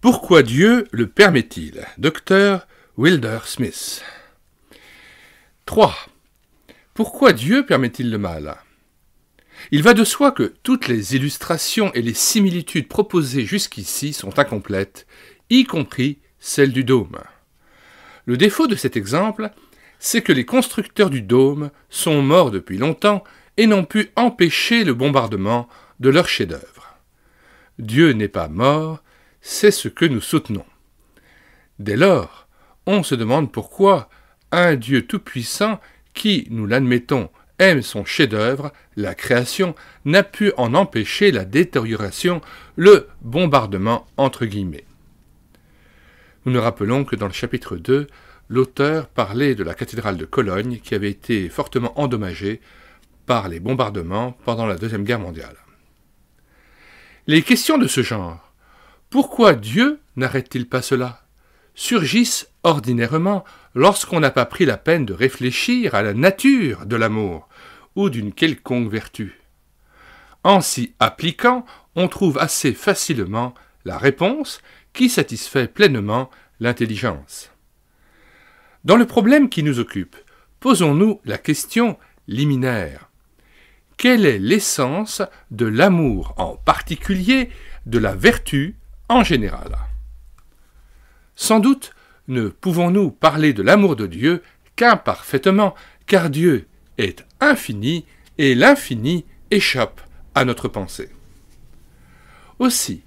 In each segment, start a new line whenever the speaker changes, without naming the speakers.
Pourquoi Dieu le permet-il? Dr. Wilder Smith. 3. Pourquoi Dieu permet-il le mal? Il va de soi que toutes les illustrations et les similitudes proposées jusqu'ici sont incomplètes, y compris celle du dôme. Le défaut de cet exemple, c'est que les constructeurs du dôme sont morts depuis longtemps et n'ont pu empêcher le bombardement de leur chef-d'œuvre. Dieu n'est pas mort, c'est ce que nous soutenons. Dès lors, on se demande pourquoi un Dieu tout-puissant qui, nous l'admettons, aime son chef-d'œuvre, la création, n'a pu en empêcher la détérioration, le bombardement entre guillemets. Nous nous rappelons que dans le chapitre 2, l'auteur parlait de la cathédrale de Cologne qui avait été fortement endommagée par les bombardements pendant la Deuxième Guerre mondiale. Les questions de ce genre, pourquoi Dieu n'arrête-t-il pas cela, surgissent ordinairement lorsqu'on n'a pas pris la peine de réfléchir à la nature de l'amour ou d'une quelconque vertu. En s'y appliquant, on trouve assez facilement la réponse qui satisfait pleinement l'intelligence. Dans le problème qui nous occupe, posons-nous la question liminaire. Quelle est l'essence de l'amour en particulier, de la vertu en général? Sans doute ne pouvons-nous parler de l'amour de Dieu qu'imparfaitement, car Dieu est infini et l'infini échappe à notre pensée. Aussi,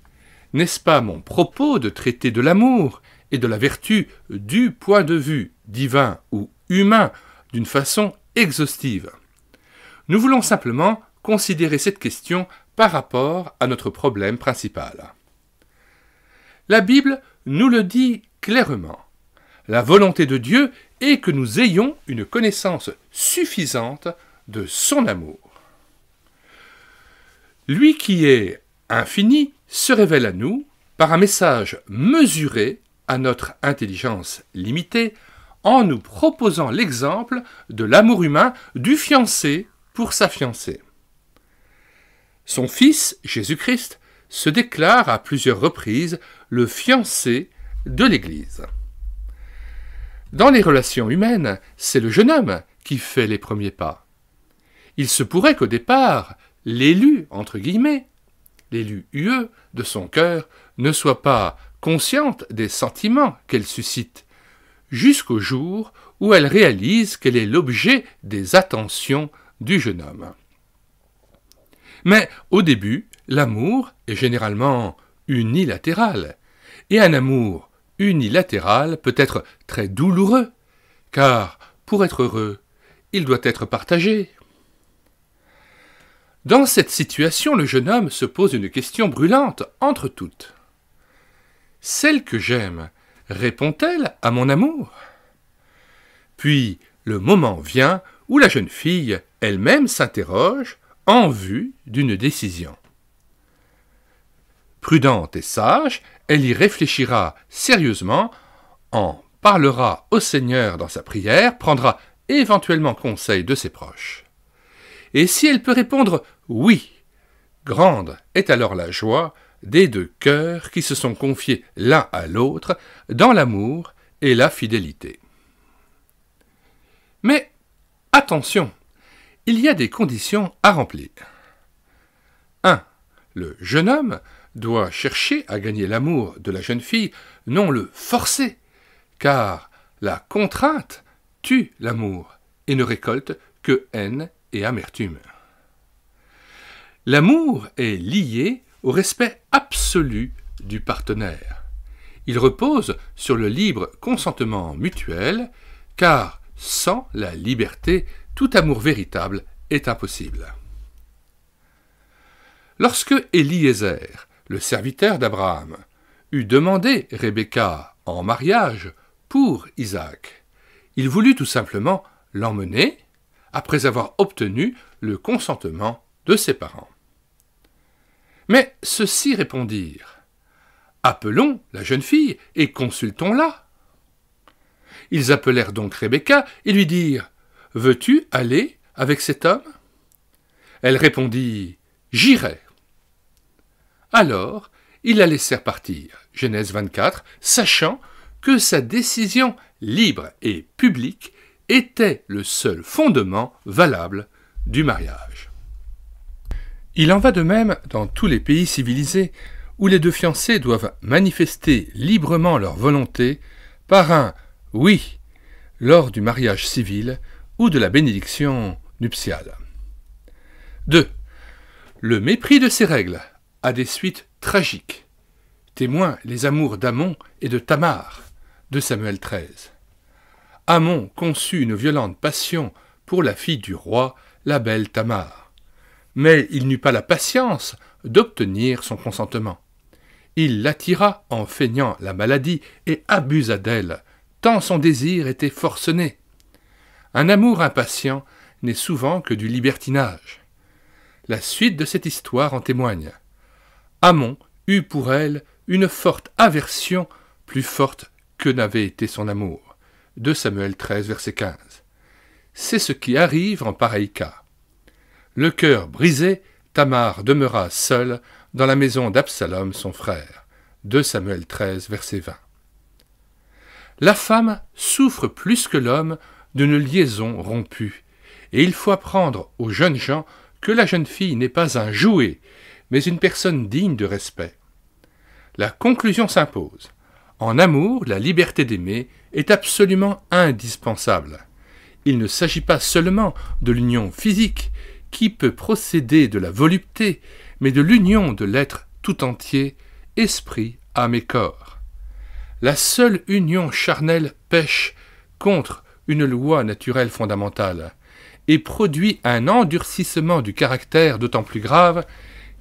n'est-ce pas mon propos de traiter de l'amour et de la vertu du point de vue divin ou humain d'une façon exhaustive? Nous voulons simplement considérer cette question par rapport à notre problème principal. La Bible nous le dit clairement. La volonté de Dieu est que nous ayons une connaissance suffisante de son amour. Lui qui est infini se révèle à nous par un message mesuré à notre intelligence limitée en nous proposant l'exemple de l'amour humain du fiancé pour sa fiancée. Son fils, Jésus-Christ, se déclare à plusieurs reprises le fiancé de l'Église. Dans les relations humaines, c'est le jeune homme qui fait les premiers pas. Il se pourrait qu'au départ, l'élu, entre guillemets, l'élu UE de son cœur, ne soit pas consciente des sentiments qu'elle suscite, jusqu'au jour où elle réalise qu'elle est l'objet des attentions du jeune homme. Mais au début, l'amour est généralement unilatéral, et un amour unilatéral peut être très douloureux, car pour être heureux, il doit être partagé. Dans cette situation, le jeune homme se pose une question brûlante entre toutes. Celle que j'aime répond-elle à mon amour? Puis le moment vient où la jeune fille elle-même s'interroge en vue d'une décision. Prudente et sage, elle y réfléchira sérieusement, en parlera au Seigneur dans sa prière, prendra éventuellement conseil de ses proches. Et si elle peut répondre « oui », grande est alors la joie des deux cœurs qui se sont confiés l'un à l'autre dans l'amour et la fidélité. Mais attention, il y a des conditions à remplir. 1. Le jeune homme doit chercher à gagner l'amour de la jeune fille, non le forcer, car la contrainte tue l'amour et ne récolte que haine et amertume. L'amour est lié au respect absolu du partenaire. Il repose sur le libre consentement mutuel, car sans la liberté, tout amour véritable est impossible. Lorsque Eliezer, le serviteur d'Abraham, eut demandé Rebecca en mariage pour Isaac, il voulut tout simplement l'emmener après avoir obtenu le consentement de ses parents. Mais ceux-ci répondirent « Appelons la jeune fille et consultons-la. » Ils appelèrent donc Rebecca et lui dirent « Veux-tu aller avec cet homme ?» Elle répondit « J'irai. » Alors ils la laissèrent partir, Genèse 24, sachant que sa décision libre et publique était le seul fondement valable du mariage. Il en va de même dans tous les pays civilisés où les deux fiancés doivent manifester librement leur volonté par un « oui » lors du mariage civil ou de la bénédiction nuptiale. 2. Le mépris de ces règles a des suites tragiques. Témoin les amours d'Amon et de Tamar, de Samuel 13. Amon conçut une violente passion pour la fille du roi, la belle Tamar. Mais il n'eut pas la patience d'obtenir son consentement. Il l'attira en feignant la maladie et abusa d'elle, tant son désir était forcené. Un amour impatient n'est souvent que du libertinage. La suite de cette histoire en témoigne. Amon eut pour elle une forte aversion, plus forte que n'avait été son amour. 2 Samuel 13, verset 15. C'est ce qui arrive en pareil cas. Le cœur brisé, Tamar demeura seule dans la maison d'Absalom, son frère. 2 Samuel 13, verset 20. La femme souffre plus que l'homme d'une liaison rompue, et il faut apprendre aux jeunes gens que la jeune fille n'est pas un jouet, mais une personne digne de respect. La conclusion s'impose. En amour, la liberté d'aimer est absolument indispensable. Il ne s'agit pas seulement de l'union physique, qui peut procéder de la volupté, mais de l'union de l'être tout entier, esprit, âme et corps. La seule union charnelle pèche contre une loi naturelle fondamentale et produit un endurcissement du caractère d'autant plus grave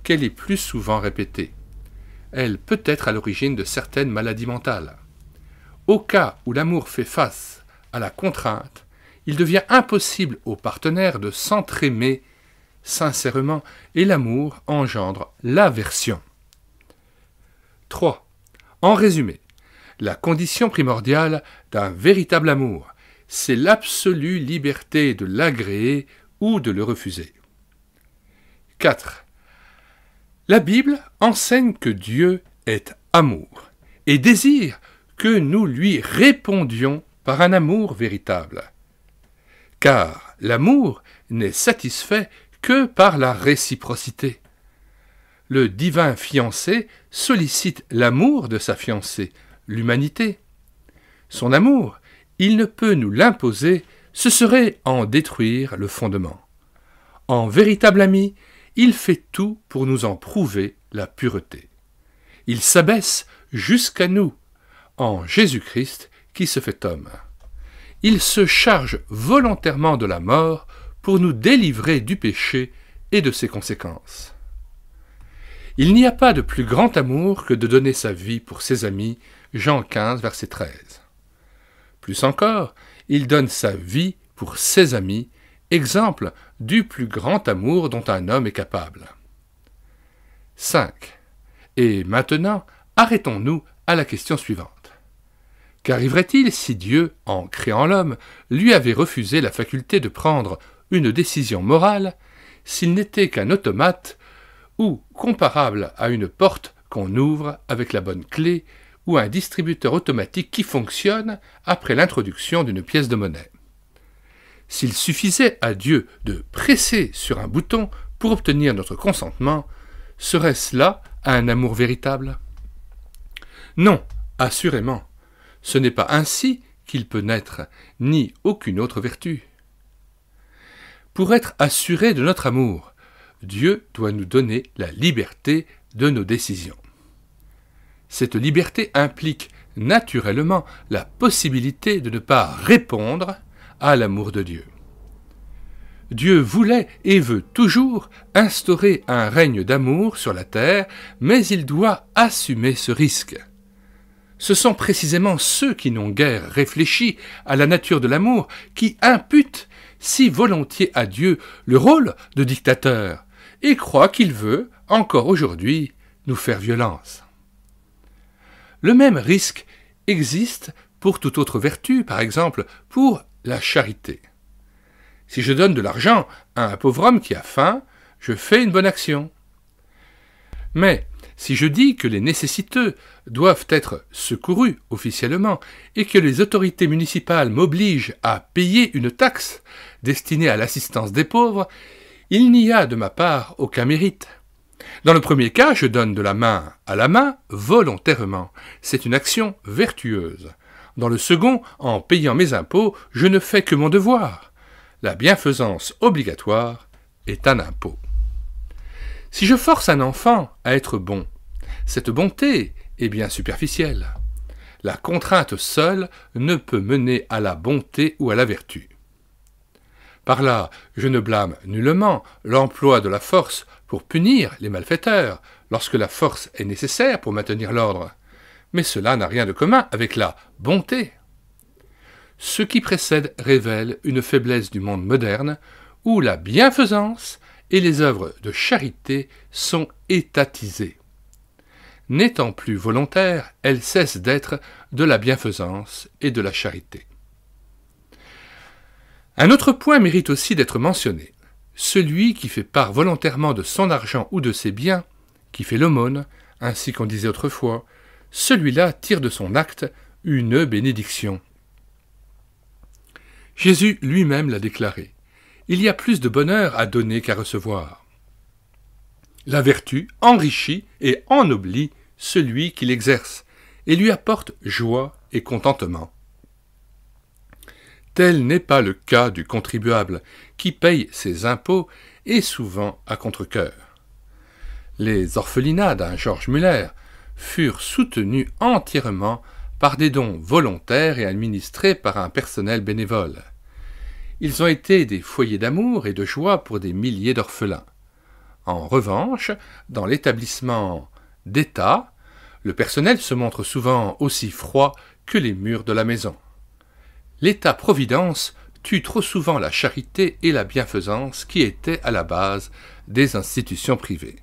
qu'elle est plus souvent répétée. Elle peut être à l'origine de certaines maladies mentales. Au cas où l'amour fait face à la contrainte, il devient impossible aux partenaires de s'entraimer sincèrement et l'amour engendre l'aversion. 3. En résumé, la condition primordiale d'un véritable amour, c'est l'absolue liberté de l'agréer ou de le refuser. 4. La Bible enseigne que Dieu est amour et désire que nous lui répondions par un amour véritable. Car l'amour n'est satisfait que par la réciprocité. Le divin fiancé sollicite l'amour de sa fiancée, l'humanité. Son amour, il ne peut nous l'imposer, ce serait en détruire le fondement. En véritable ami, il fait tout pour nous en prouver la pureté. Il s'abaisse jusqu'à nous, en Jésus-Christ qui se fait homme. Il se charge volontairement de la mort pour nous délivrer du péché et de ses conséquences. Il n'y a pas de plus grand amour que de donner sa vie pour ses amis, Jean 15, verset 13. Plus encore, il donne sa vie pour ses amis, exemple du plus grand amour dont un homme est capable. 5. Et maintenant, arrêtons-nous à la question suivante. Qu'arriverait-il si Dieu, en créant l'homme, lui avait refusé la faculté de prendre une décision morale, s'il n'était qu'un automate ou comparable à une porte qu'on ouvre avec la bonne clé ou un distributeur automatique qui fonctionne après l'introduction d'une pièce de monnaie? S'il suffisait à Dieu de presser sur un bouton pour obtenir notre consentement, serait-ce là un amour véritable? Non, assurément. Ce n'est pas ainsi qu'il peut naître, ni aucune autre vertu. Pour être assuré de notre amour, Dieu doit nous donner la liberté de nos décisions. Cette liberté implique naturellement la possibilité de ne pas répondre à l'amour de Dieu. Dieu voulait et veut toujours instaurer un règne d'amour sur la terre, mais il doit assumer ce risque. Ce sont précisément ceux qui n'ont guère réfléchi à la nature de l'amour qui imputent si volontiers à Dieu le rôle de dictateur et croient qu'il veut, encore aujourd'hui, nous faire violence. Le même risque existe pour toute autre vertu, par exemple pour la charité. Si je donne de l'argent à un pauvre homme qui a faim, je fais une bonne action. Mais Si je dis que les nécessiteux doivent être secourus officiellement et que les autorités municipales m'obligent à payer une taxe destinée à l'assistance des pauvres, il n'y a de ma part aucun mérite. Dans le premier cas, je donne de la main à la main volontairement. C'est une action vertueuse. Dans le second, en payant mes impôts, je ne fais que mon devoir. La bienfaisance obligatoire est un impôt. Si je force un enfant à être bon, cette bonté est bien superficielle. La contrainte seule ne peut mener à la bonté ou à la vertu. Par là, je ne blâme nullement l'emploi de la force pour punir les malfaiteurs, lorsque la force est nécessaire pour maintenir l'ordre. Mais cela n'a rien de commun avec la bonté. Ce qui précède révèle une faiblesse du monde moderne, où la bienfaisance et les œuvres de charité sont étatisées. N'étant plus volontaires, elles cessent d'être de la bienfaisance et de la charité. Un autre point mérite aussi d'être mentionné. Celui qui fait part volontairement de son argent ou de ses biens, qui fait l'aumône, ainsi qu'on disait autrefois, celui-là tire de son acte une bénédiction. Jésus lui-même l'a déclaré. Il y a plus de bonheur à donner qu'à recevoir. La vertu enrichit et ennoblit celui qui l'exerce et lui apporte joie et contentement. Tel n'est pas le cas du contribuable qui paye ses impôts et souvent à contre-cœur. Les orphelinats d'un George Muller furent soutenus entièrement par des dons volontaires et administrés par un personnel bénévole. Ils ont été des foyers d'amour et de joie pour des milliers d'orphelins. En revanche, dans l'établissement d'État, le personnel se montre souvent aussi froid que les murs de la maison. L'État-providence tue trop souvent la charité et la bienfaisance qui étaient à la base des institutions privées.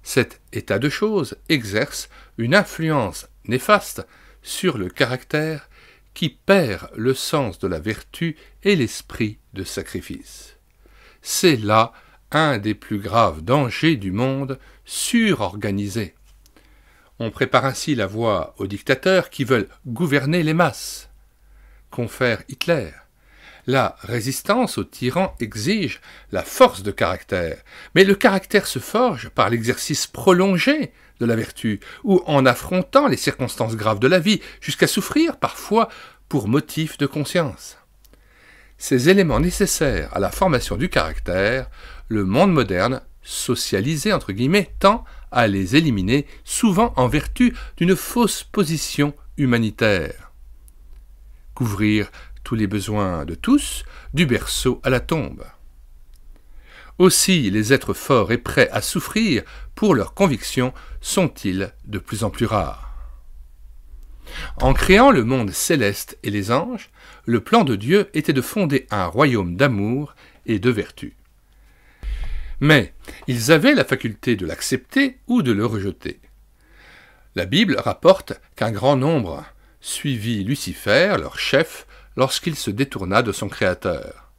Cet état de choses exerce une influence néfaste sur le caractère qui perd le sens de la vertu et l'esprit de sacrifice. C'est là un des plus graves dangers du monde surorganisé. On prépare ainsi la voie aux dictateurs qui veulent gouverner les masses. Confère Hitler. La résistance aux tyrans exige la force de caractère, mais le caractère se forge par l'exercice prolongé de la vertu, ou en affrontant les circonstances graves de la vie, jusqu'à souffrir parfois pour motif de conscience. Ces éléments nécessaires à la formation du caractère, le monde moderne, socialisé entre guillemets, tend à les éliminer, souvent en vertu d'une fausse position humanitaire. Couvrir tous les besoins de tous, du berceau à la tombe. Aussi, les êtres forts et prêts à souffrir pour leurs convictions sont-ils de plus en plus rares. En créant le monde céleste et les anges, le plan de Dieu était de fonder un royaume d'amour et de vertu. Mais ils avaient la faculté de l'accepter ou de le rejeter. La Bible rapporte qu'un grand nombre suivit Lucifer, leur chef, lorsqu'il se détourna de son Créateur.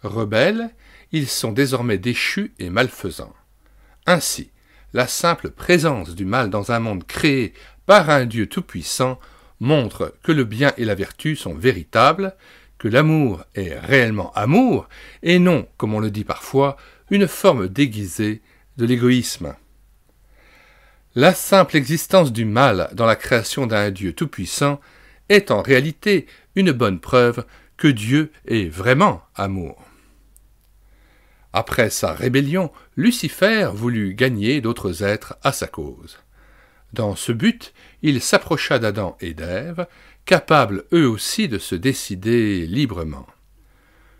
Rebelles, ils sont désormais déchus et malfaisants. Ainsi, la simple présence du mal dans un monde créé par un Dieu tout-puissant montre que le bien et la vertu sont véritables, que l'amour est réellement amour, et non, comme on le dit parfois, une forme déguisée de l'égoïsme. La simple existence du mal dans la création d'un Dieu tout-puissant est en réalité une bonne preuve que Dieu est vraiment amour. Après sa rébellion, Lucifer voulut gagner d'autres êtres à sa cause. Dans ce but, il s'approcha d'Adam et d'Ève, capables eux aussi de se décider librement.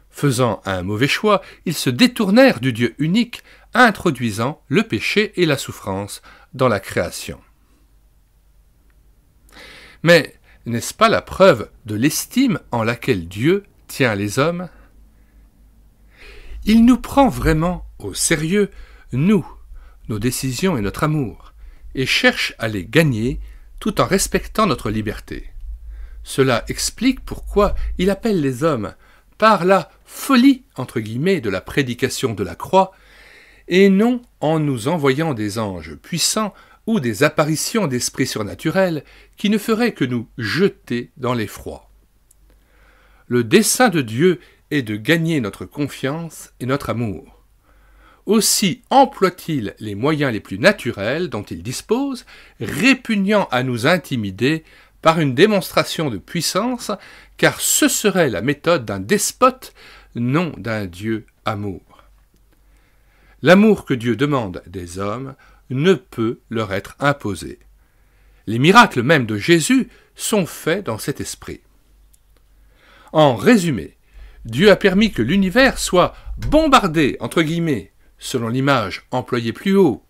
Faisant un mauvais choix, ils se détournèrent du Dieu unique, introduisant le péché et la souffrance dans la création. Mais n'est-ce pas la preuve de l'estime en laquelle Dieu tient les hommes? Il nous prend vraiment au sérieux, nous, nos décisions et notre amour, et cherche à les gagner tout en respectant notre liberté. Cela explique pourquoi il appelle les hommes par la folie, entre guillemets, de la prédication de la croix, et non en nous envoyant des anges puissants ou des apparitions d'esprits surnaturels qui ne feraient que nous jeter dans l'effroi. Le dessein de Dieu est de gagner notre confiance et notre amour. Aussi emploie-t-il les moyens les plus naturels dont il dispose, répugnant à nous intimider par une démonstration de puissance, car ce serait la méthode d'un despote, non d'un Dieu amour. L'amour que Dieu demande des hommes ne peut leur être imposé. Les miracles même de Jésus sont faits dans cet esprit. En résumé, Dieu a permis que l'univers soit bombardé, entre guillemets, selon l'image employée plus haut,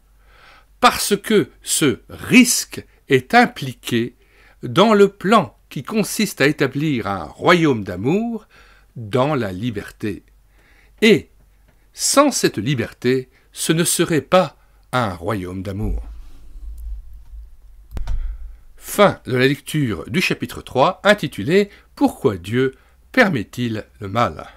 parce que ce risque est impliqué dans le plan qui consiste à établir un royaume d'amour dans la liberté. Et, sans cette liberté, ce ne serait pas un royaume d'amour. Fin de la lecture du chapitre 3, intitulé « Pourquoi Dieu permet-il le mal ?»